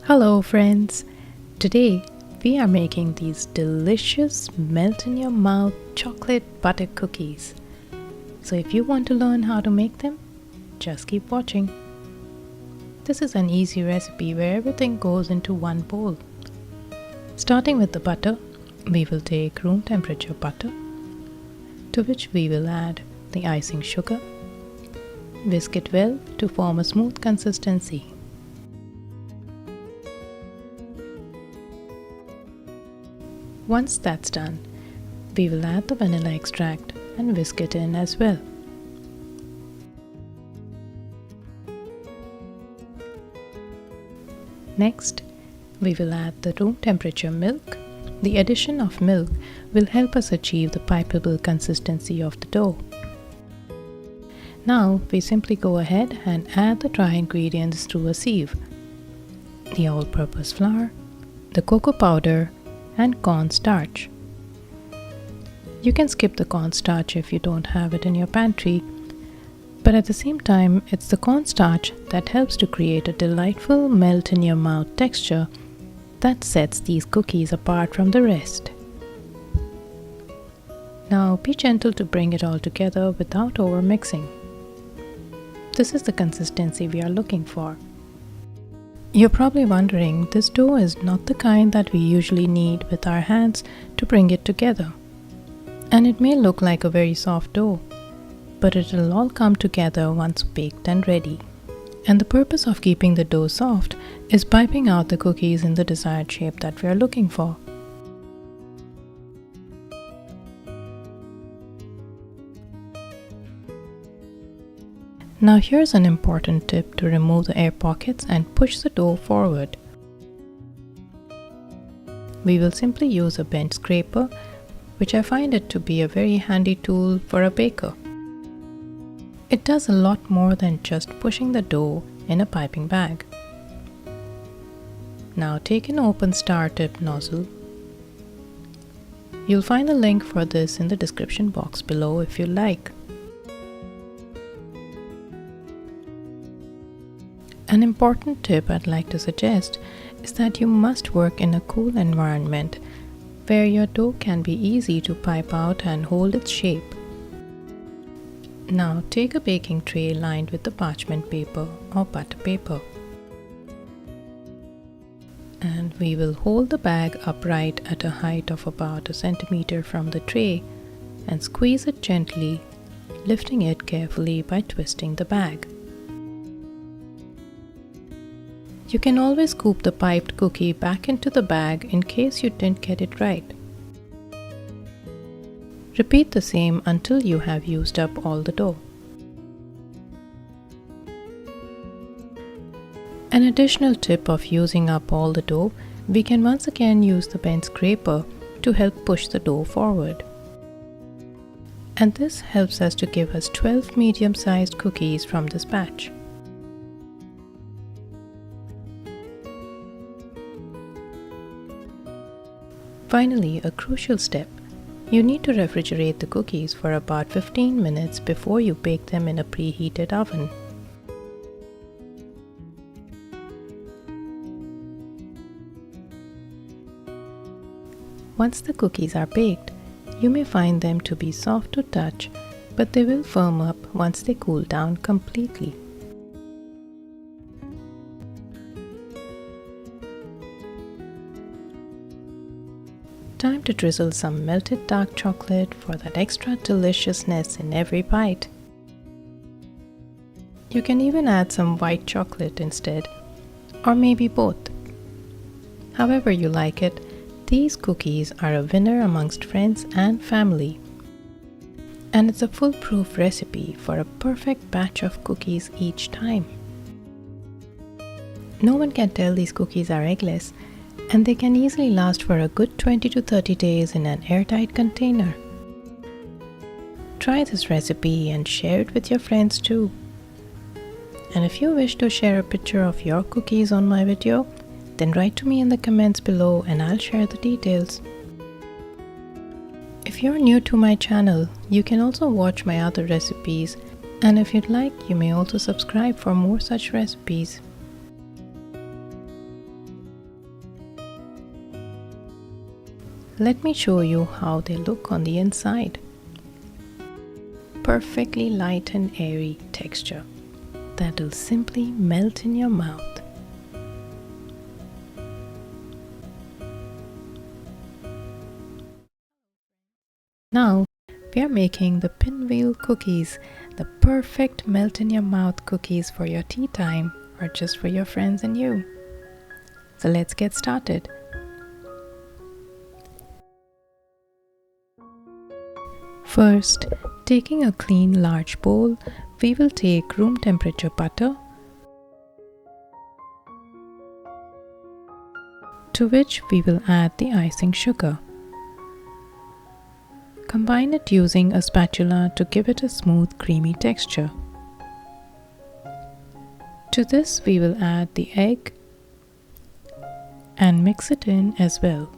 Hello friends! Today we are making these delicious melt in your mouth chocolate butter cookies. So if you want to learn how to make them, just keep watching. This is an easy recipe where everything goes into one bowl. Starting with the butter, we will take room temperature butter, to which we will add the icing sugar. Whisk it well to form a smooth consistency. Once that's done, we will add the vanilla extract and whisk it in as well. Next, we will add the room temperature milk. The addition of milk will help us achieve the pipeable consistency of the dough. Now, we simply go ahead and add the dry ingredients through a sieve. The all-purpose flour, the cocoa powder, and cornstarch. You can skip the cornstarch if you don't have it in your pantry, but at the same time, it's the cornstarch that helps to create a delightful melt-in-your-mouth texture that sets these cookies apart from the rest. Now, be gentle to bring it all together without over-mixing. This is the consistency we are looking for. You're probably wondering, this dough is not the kind that we usually knead with our hands to bring it together. And it may look like a very soft dough, but it will all come together once baked and ready. And the purpose of keeping the dough soft is piping out the cookies in the desired shape that we are looking for. Now here's an important tip to remove the air pockets and push the dough forward. We will simply use a bench scraper, which I find it to be a very handy tool for a baker. It does a lot more than just pushing the dough in a piping bag. Now take an open star tip nozzle. You'll find a link for this in the description box below if you like. An important tip I'd like to suggest is that you must work in a cool environment where your dough can be easy to pipe out and hold its shape. Now take a baking tray lined with the parchment paper or butter paper. And we will hold the bag upright at a height of about 1 centimeter from the tray and squeeze it gently, lifting it carefully by twisting the bag. You can always scoop the piped cookie back into the bag in case you didn't get it right. Repeat the same until you have used up all the dough. An additional tip of using up all the dough, we can once again use the bench scraper to help push the dough forward. And this helps us to give us 12 medium-sized cookies from this batch. Finally, a crucial step. You need to refrigerate the cookies for about 15 minutes before you bake them in a preheated oven. Once the cookies are baked, you may find them to be soft to touch, but they will firm up once they cool down completely. Time to drizzle some melted dark chocolate for that extra deliciousness in every bite. You can even add some white chocolate instead, or maybe both. However you like it, these cookies are a winner amongst friends and family. And it's a foolproof recipe for a perfect batch of cookies each time. No one can tell these cookies are eggless, and they can easily last for a good 20 to 30 days in an airtight container. Try this recipe and share it with your friends too. And if you wish to share a picture of your cookies on my video, then write to me in the comments below and I'll share the details. If you're new to my channel, you can also watch my other recipes, and if you'd like, you may also subscribe for more such recipes. Let me show you how they look on the inside. Perfectly light and airy texture that will simply melt in your mouth. Now we are making the Pinwheel cookies, the perfect melt in your mouth cookies for your tea time or just for your friends and you. So let's get started. First, taking a clean large bowl, we will take room temperature butter, to which we will add the icing sugar. Combine it using a spatula to give it a smooth, creamy texture. To this we will add the egg and mix it in as well.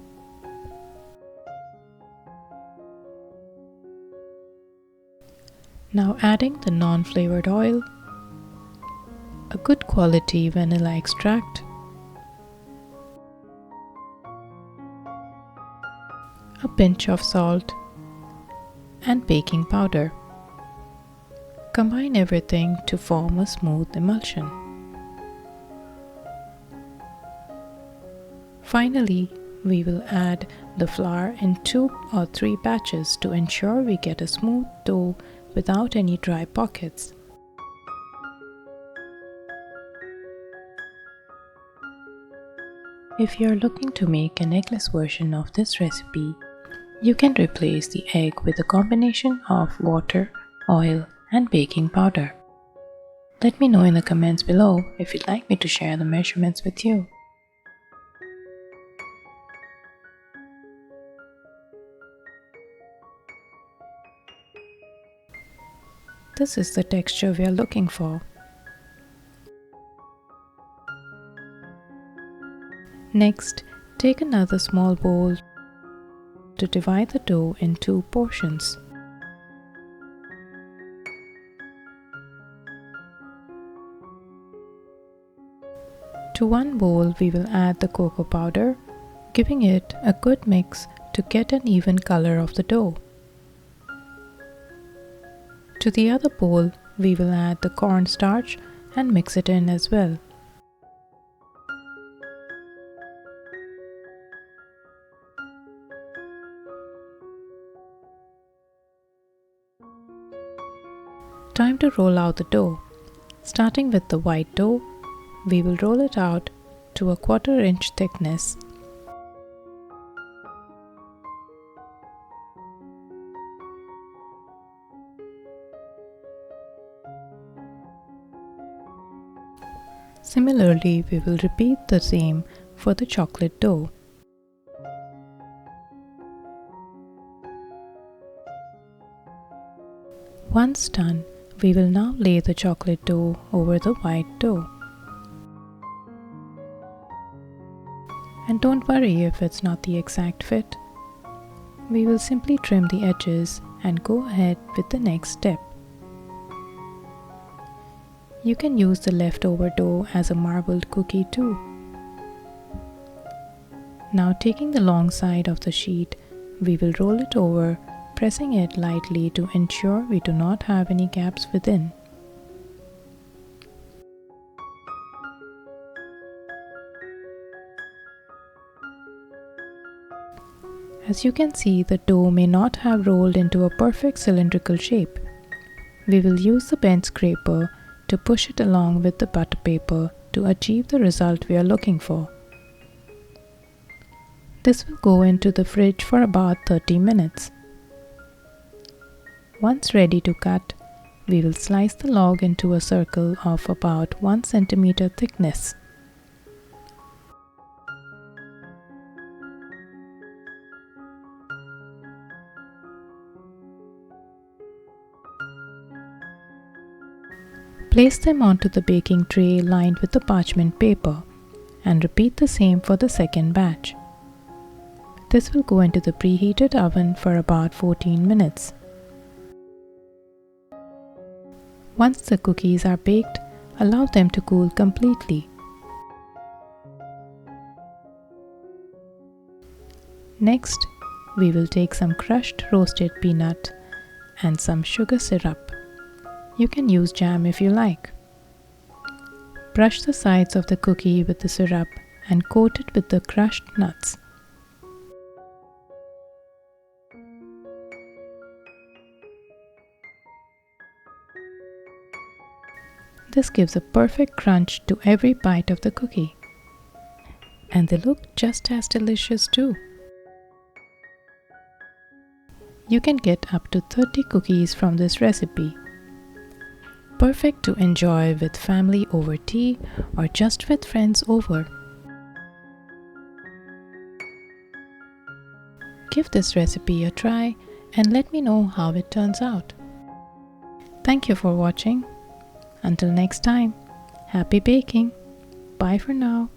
Now adding the non-flavored oil, a good quality vanilla extract, a pinch of salt, and baking powder. Combine everything to form a smooth emulsion. Finally, we will add the flour in 2 or 3 batches to ensure we get a smooth dough without any dry pockets. If you are looking to make an eggless version of this recipe, you can replace the egg with a combination of water, oil, and baking powder. Let me know in the comments below if you'd like me to share the measurements with you. This is the texture we are looking for. Next, take another small bowl to divide the dough in 2 portions. To one bowl we will add the cocoa powder, giving it a good mix to get an even color of the dough. To the other bowl we will add the cornstarch and mix it in as well. Time to roll out the dough. Starting with the white dough, we will roll it out to a 1/4 inch thickness. Similarly, we will repeat the same for the chocolate dough. Once done, we will now lay the chocolate dough over the white dough. And don't worry if it's not the exact fit. We will simply trim the edges and go ahead with the next step. You can use the leftover dough as a marbled cookie too. Now taking the long side of the sheet, we will roll it over, pressing it lightly to ensure we do not have any gaps within. As you can see, the dough may not have rolled into a perfect cylindrical shape. We will use the bench scraper to push it along with the butter paper to achieve the result we are looking for. This will go into the fridge for about 30 minutes. Once ready to cut, we will slice the log into a circle of about 1 centimeter thickness. Place them onto the baking tray lined with the parchment paper and repeat the same for the second batch. This will go into the preheated oven for about 14 minutes. Once the cookies are baked, allow them to cool completely. Next, we will take some crushed roasted peanut and some sugar syrup. You can use jam if you like. Brush the sides of the cookie with the syrup and coat it with the crushed nuts. This gives a perfect crunch to every bite of the cookie. And they look just as delicious too. You can get up to 30 cookies from this recipe. Perfect to enjoy with family over tea or just with friends over. Give this recipe a try and let me know how it turns out. Thank you for watching. Until next time, happy baking. Bye for now.